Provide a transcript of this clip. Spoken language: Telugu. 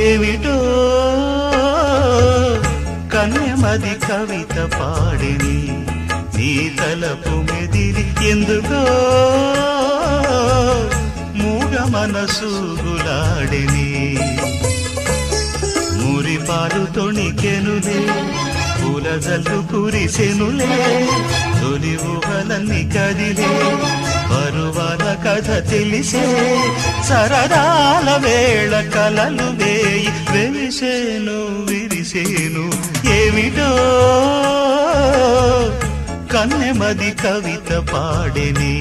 ఏమిటో కన్యమది కవిత పాడిని నీ తలపు మెదిలి ఎందుకో మూగ మనసు గులాడిని మురిపాలు తొణికెనులే పూల జల్లు కురిసెనులే తొలి ఊహలన్నీ కదిలే పరువాల కథ తెలిసే సరదాల వేళ కలలు వేయి వెలిసేను విరిసేను ఏమిటో కన్నెమది కవిత పాడిని